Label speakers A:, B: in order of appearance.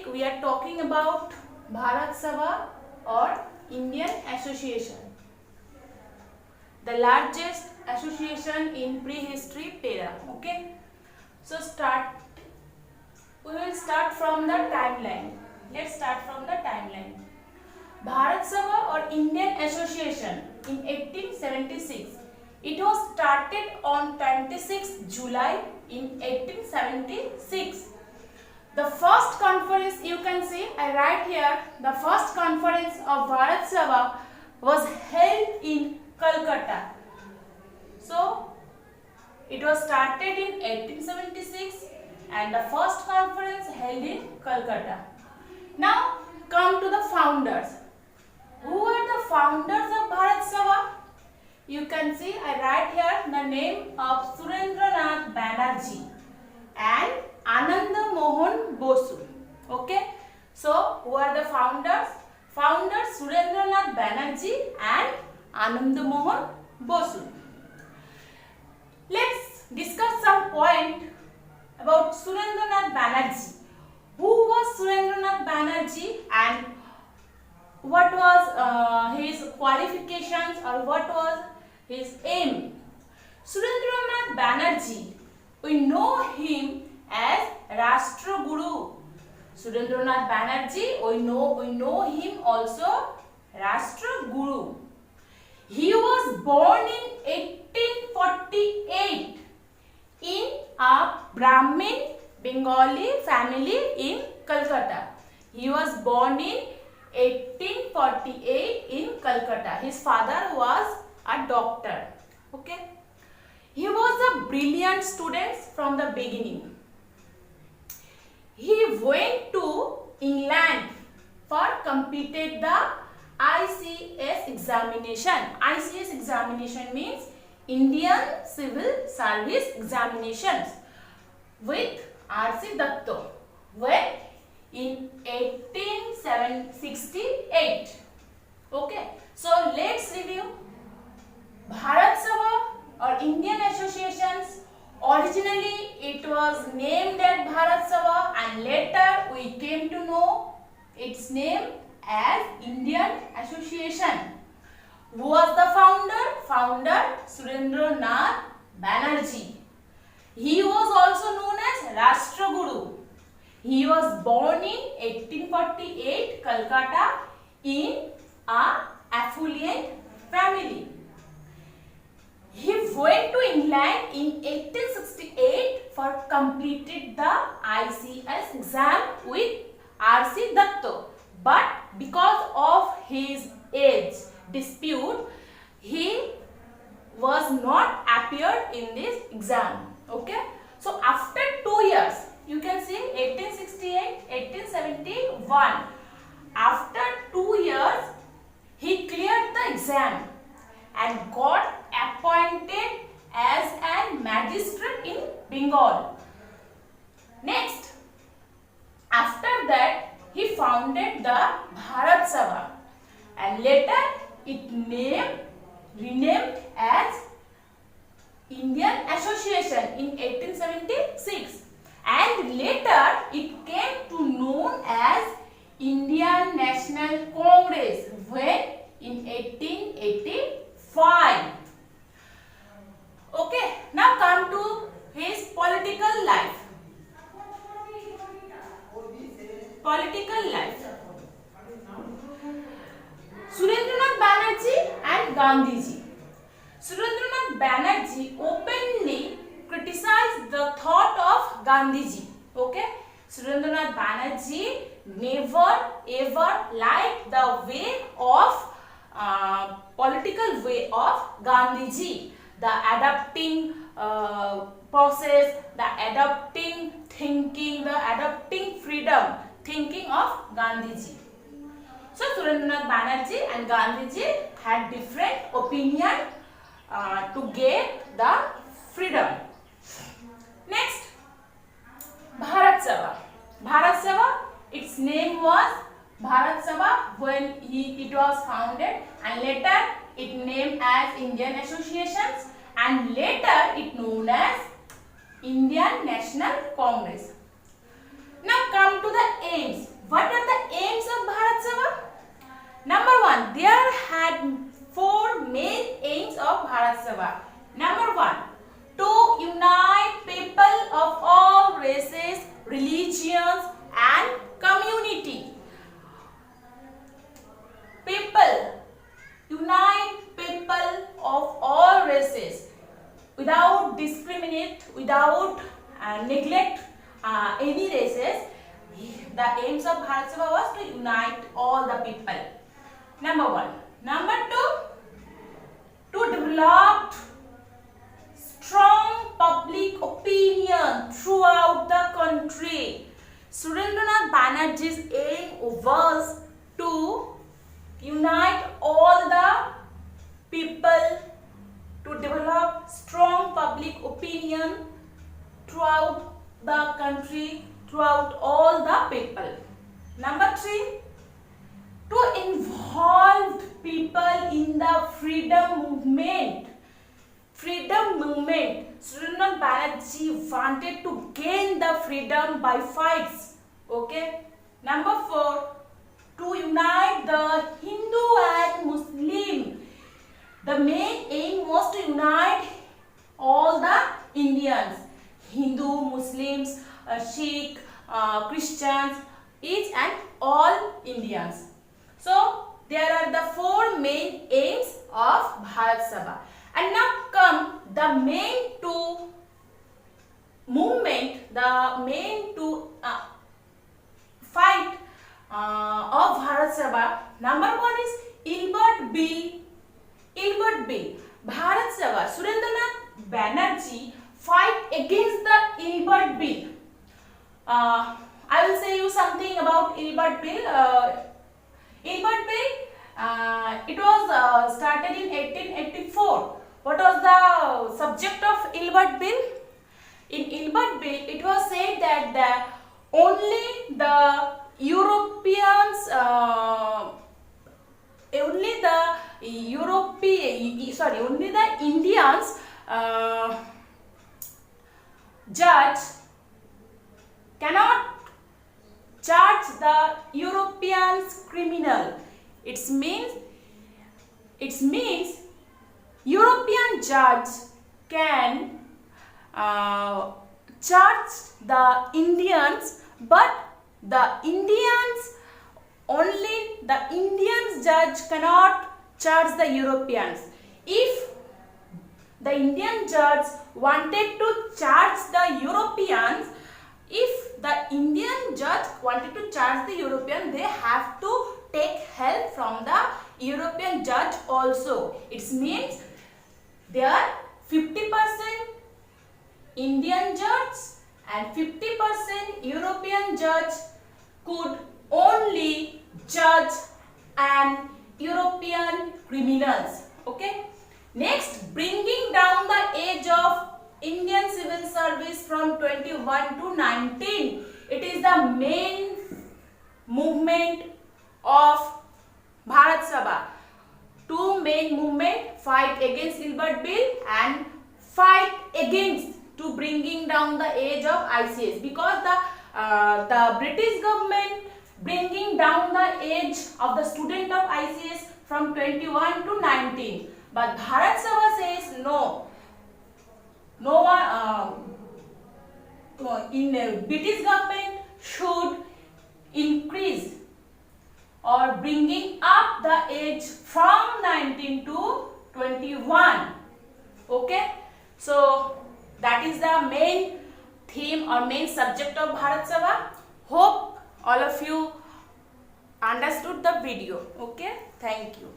A: topic we are talking about Bharat Sabha or Indian Association, the largest association in prehistory era. Okay, so we will start from the timeline. Let's start from the timeline. Bharat Sabha or Indian Association in 1876. It was started on 26 July in 1876. The first conference, you can see, I write here, the first conference of Bharat Sabha was held in Calcutta. So, it was started in 1876 and the first conference held in Calcutta. Now, come to the founders. Who are the founders of Bharat Sabha? You can see, I write here the name of Surendranath Banerjee and Ananda Mohan Bosu. Okay, so who are the founders? Founders Surendranath Banerjee and Ananda Mohan Bosu. Let's discuss some point about Surendranath Banerjee. Who was Surendranath Banerjee and what was his qualifications or what was his aim? Surendranath Banerjee, we know him as Rashtra Guru. Surendranath Banerjee, we know him also Rashtra Guru. He was born in 1848 in a Brahmin Bengali family in Calcutta. He was born in 1848 in Calcutta. His father was a doctor. Okay. He was a brilliant student from the beginning. He went to England for completed the ICS examination. ICS examination means Indian Civil Service Examinations with R.C. Datta when in 1868. Okay, so let's review. Bharat Sabha or Indian Associations, originally it was named as Bharat Sabha and later we came to know its name as Indian Association. Who was the founder? Founder Surendranath Banerjee. He was also known as Rashtra Guru. He was born in 1848 Calcutta in a affluent family. He went to England in 1868 for completed the ICS exam with R.C. Datta. But because of his age dispute, he was not appeared in this exam. Okay. So after 2 years, you can see 1868, 1871. After 2 years, he cleared the exam and got appointed as a magistrate in Bengal. Next, after that, he founded the Bharat Sabha and later it renamed as Indian Association in 1876 and later it came to known as Indian National Congress when in 1885. Okay, now come to his political life. Political life. Surendranath Banerjee and Gandhiji. Surendranath Banerjee openly criticized the thought of Gandhiji. Okay, Surendranath Banerjee never ever liked the way of political way of Gandhiji, the adapting process, the adapting thinking, the adapting freedom thinking of Gandhiji. So Surendranath Banerjee and Gandhiji had different opinion to get the freedom. Next, Bharat Sabha. Bharat Sabha, its name was Bharat Sabha when it was founded and later it named as Indian Associations and later it known as Indian National Congress. Now come to the aims. What are the aims of Bharat Sabha? Number one, there had four main aims of Bharat Sabha. Number one, to unite people of all races, religions and community. Unite people of all races without discriminate, without neglect any races. The aims of Bharat Sabha was to unite all the people. Number one. Number two, to develop strong public opinion throughout the country. Surendranath Banerjee's aim was to unite all the people, to develop strong public opinion throughout the country, throughout all the people. Number three, to involve people in the freedom movement. Freedom movement. Surendranath Banerjee wanted to gain the freedom by fights. Okay. Number four, to unite the Hindu and Muslim. The main aim was to unite all the Indians, Hindu, Muslims, Sikh, Christians, each and all Indians. So there are the four main aims of Bharat Sabha. And now come the main two movement, the main two fight of Bharat Sabha. Number one is Ilbert Bill. Ilbert Bill. Bharat Sabha, Surendranath Banerjee fight against the Ilbert Bill. I will say you something about Ilbert Bill. Ilbert Bill, it was started in 1884. What was the subject of Ilbert Bill? In Ilbert Bill, it was said that only the Europeans, only the Indians judge cannot charge the Europeans criminal. It means European judge can charge the Indians, but the Indian judge cannot charge the Europeans. If the Indian judge wanted to charge the Europeans, they have to take help from the European judge also. It means there are 50% Indian judge and 50% European judge could only judge an European criminals. Okay. Next, bringing down the age of Indian civil service from 21 to 19. It is the main movement of Bharat Sabha. Two main movement: fight against Ilbert Bill and fight against to bringing down the age of ICS, because the British government bringing down the age of the student of ICS from 21 to 19. But Bharat Sabha says no one in British government should increase or bringing up the age from 19 to 21. Okay, so that is the main theme or main subject of Bharat Sabha. Hope all of you understood the video. Okay, thank you.